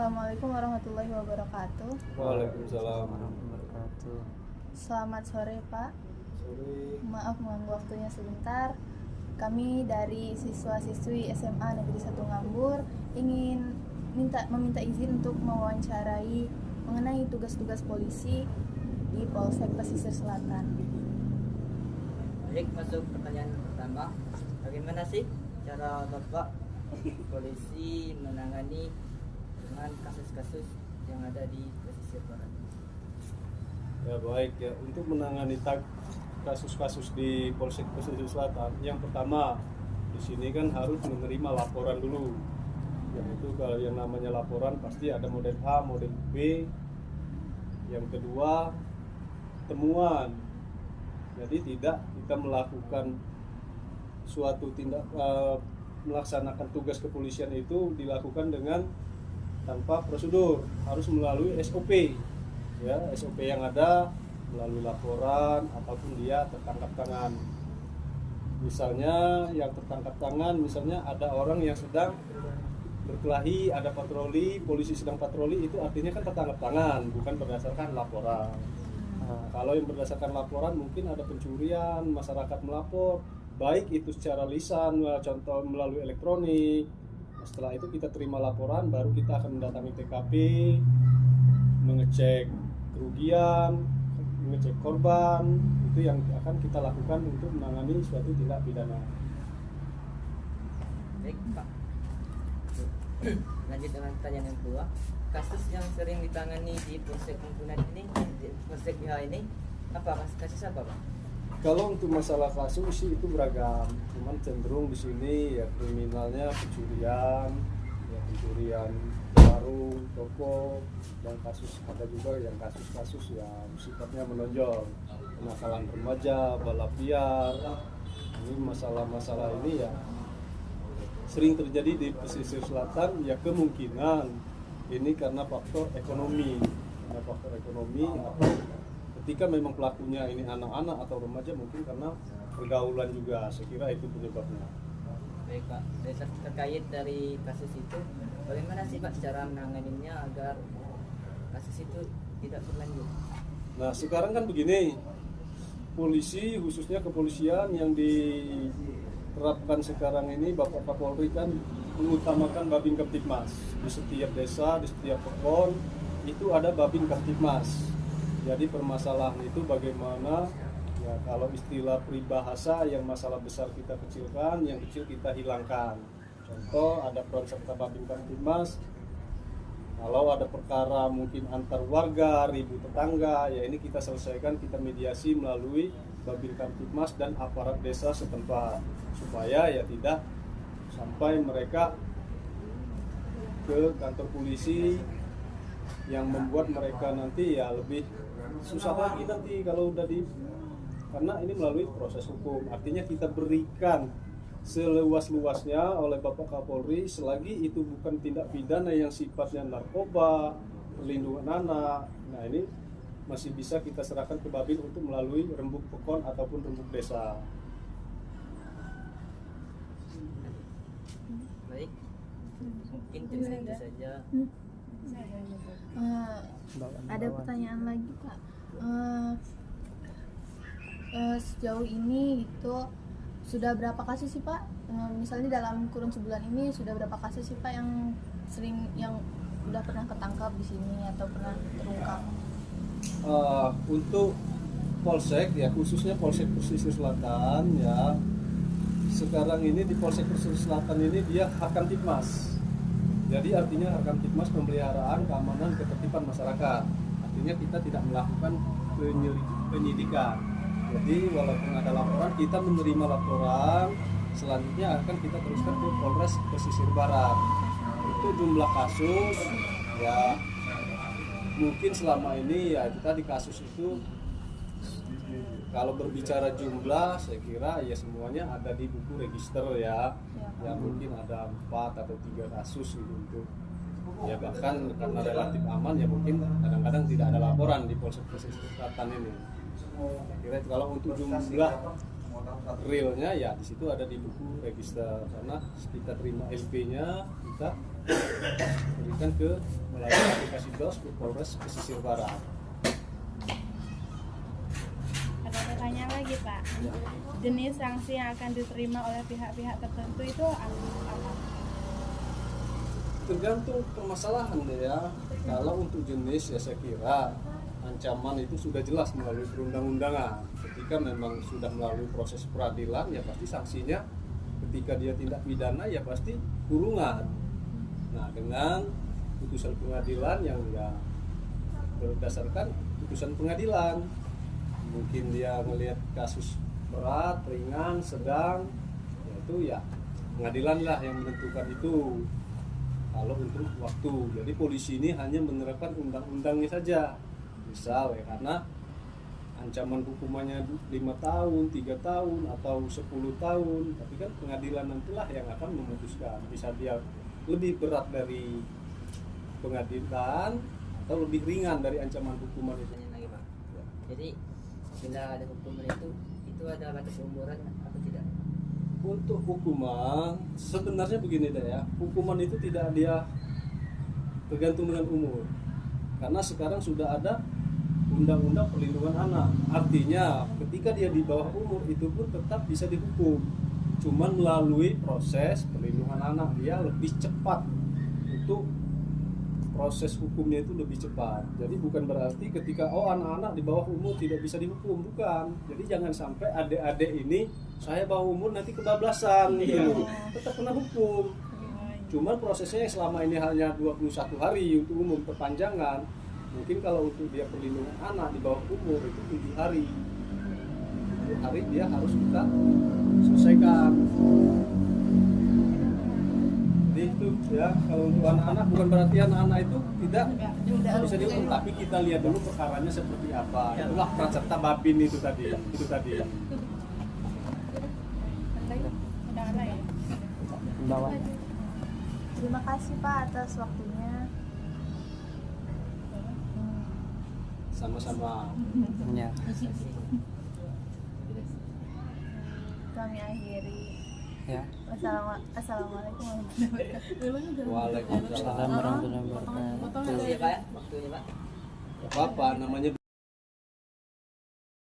Assalamualaikum warahmatullahi wabarakatuh. Waalaikumsalam warahmatullahi wabarakatuh. Selamat sore Pak. Sore. Maaf mengganggu waktunya sebentar. Kami dari siswa-siswi SMA Negeri 1 Ngambur ingin meminta izin untuk mewawancarai mengenai tugas-tugas polisi di Polsek Pesisir Selatan. Baik, masuk pertanyaan pertama. Bagaimana sih cara Bapak polisi menangani dengan kasus-kasus yang ada di pesisir barat? Ya baik ya, untuk menangani kasus-kasus di Polsek Pesisir Selatan, yang pertama di sini kan harus menerima laporan dulu. Yaitu kalau yang namanya laporan pasti ada model A, model B. Yang kedua, temuan. Jadi tidak kita melakukan suatu melaksanakan tugas kepolisian itu dilakukan dengan tanpa prosedur, harus melalui SOP. Ya, SOP yang ada melalui laporan ataupun dia tertangkap tangan. Misalnya yang tertangkap tangan, misalnya ada orang yang sedang berkelahi, ada patroli, polisi sedang patroli, itu artinya kan tertangkap tangan, bukan berdasarkan laporan. Nah, kalau yang berdasarkan laporan mungkin ada pencurian, masyarakat melapor, baik itu secara lisan, contoh melalui elektronik. Setelah itu kita terima laporan, baru kita akan mendatangi TKP, mengecek kerugian, mengecek korban. Itu yang akan kita lakukan untuk menangani suatu tindak pidana. Baik Pak, lanjut dengan pertanyaan yang kedua. Kasus yang sering ditangani di Polsek Mengkunan ini, di Polsek BH ini, apa kasus apa Pak? Kalau untuk masalah kasus sih itu beragam, cuman cenderung di sini ya kriminalnya pencurian, ya pencurian warung, toko, dan kasus ada juga yang kasus-kasus yang sifatnya menonjol, kenakalan remaja, balap liar. Ini masalah-masalah ini ya sering terjadi di pesisir selatan, ya kemungkinan ini karena faktor ekonomi, atau ketika memang pelakunya ini anak-anak atau remaja, mungkin karena pergaulan juga, saya kira itu penyebabnya. Baik Pak, terkait dari kasus itu, bagaimana sih Pak cara menanganinya agar kasus itu tidak berlanjut? Nah sekarang kan begini, polisi khususnya kepolisian yang diterapkan sekarang ini, Bapak Kapolri kan mengutamakan Babin Kamtibmas. Di setiap desa, di setiap pekon itu ada Babin Kamtibmas. Jadi permasalahan itu bagaimana ya, kalau istilah peribahasa, yang masalah besar kita kecilkan, yang kecil kita hilangkan. Contoh ada peran serta Babin Kamtibmas. Kalau ada perkara mungkin antar warga, ribu tetangga, ya ini kita selesaikan, kita mediasi melalui Babin Kamtibmas dan aparat desa setempat, supaya ya tidak sampai mereka ke kantor polisi yang membuat mereka nanti ya lebih susah lagi nanti kalau udah karena ini melalui proses hukum. Artinya kita berikan seluas-luasnya oleh Bapak Kapolri, selagi itu bukan tindak pidana yang sifatnya narkoba, perlindungan anak. Nah ini masih bisa kita serahkan ke Babin untuk melalui rembuk pekon ataupun rembuk desa. Baik, mungkin itu saja. Ada pertanyaan lagi Pak. Sejauh ini itu sudah berapa kasus sih Pak? Misalnya dalam kurun sebulan ini sudah berapa kasus sih Pak yang udah pernah ketangkap di sini atau pernah terungkap? Untuk Polsek ya, khususnya Polsek Pesisir Selatan ya, sekarang ini di Polsek Pesisir Selatan ini dia Harkamtibmas. Jadi artinya Harkamtibmas pemeliharaan keamanan ketertiban masyarakat. Artinya kita tidak melakukan penyidikan. Jadi walaupun ada laporan, kita menerima laporan, selanjutnya akan kita teruskan ke Polres Pesisir Barat. Itu jumlah kasus ya mungkin selama ini ya kita di kasus itu, kalau berbicara jumlah saya kira ya semuanya ada di buku register ya mungkin ada 4 atau 3 kasus gitu, untuk ya bahkan karena relatif aman ya mungkin kadang-kadang tidak ada laporan di Polsek Pesisir Selatan ini. Saya kira kalau untuk jumlah realnya ya di situ ada di buku register, karena kita terima LP-nya kita berikan ke melalui aplikasi DOS ke Polres Pesisir Barat. Ada pertanyaan lagi Pak. Ya. Jenis sanksi yang akan diterima oleh pihak-pihak tertentu itu apa? Tergantung permasalahan deh ya. Kalau untuk jenis ya saya kira ancaman itu sudah jelas melalui perundang-undangan. Ketika memang sudah melalui proses peradilan ya pasti sanksinya, ketika dia tindak pidana ya pasti kurungan. Nah dengan putusan pengadilan yang ya berdasarkan putusan pengadilan, mungkin dia melihat kasus berat, ringan, sedang, yaitu ya pengadilan lah yang menentukan itu. Kalau untuk waktu, jadi polisi ini hanya menerapkan undang-undangnya saja. Misal ya, karena ancaman hukumannya 5 tahun, 3 tahun, atau 10 tahun, tapi kan pengadilan nantilah yang akan memutuskan. Bisa dia lebih berat dari pengadilan atau lebih ringan dari ancaman hukuman itu. Pertanyaan lagi Pak. Jadi bila ada hukuman itu ada batas umuran atau tidak? Untuk hukuman sebenarnya begini deh ya, hukuman itu tidak dia tergantung dengan umur, karena sekarang sudah ada undang-undang perlindungan anak. Artinya ketika dia di bawah umur itu pun tetap bisa dihukum, cuman melalui proses perlindungan anak dia lebih cepat, untuk proses hukumnya itu lebih cepat. Jadi bukan berarti ketika anak-anak di bawah umur tidak bisa dihukum, bukan. Jadi jangan sampai adik-adik ini saya bawah umur nanti kebablasan gitu. Tetap kena hukum. Cuman prosesnya selama ini hanya 21 hari untuk umum, perpanjangan. Mungkin kalau untuk dia perlindungan anak di bawah umur itu 7 hari. 7 hari dia harus kita selesaikan. Jadi itu ya, kalau untuk anak-anak bukan berarti anak-anak itu tidak bisa dihukum, tapi kita lihat dulu perkaranya seperti apa. Itulah pracerta Babin itu tadi. Undangan lain. Terima kasih Pak atas waktunya. Sama-sama. Ya. Kami akhiri. Ya. Assalamualaikum warahmatullahi wabarakatuh. Waalaikumsalam. Assalamualaikum warahmatullahi wabarakatuh. Makasih ya Pak ya, waktunya Pak. Apa namanya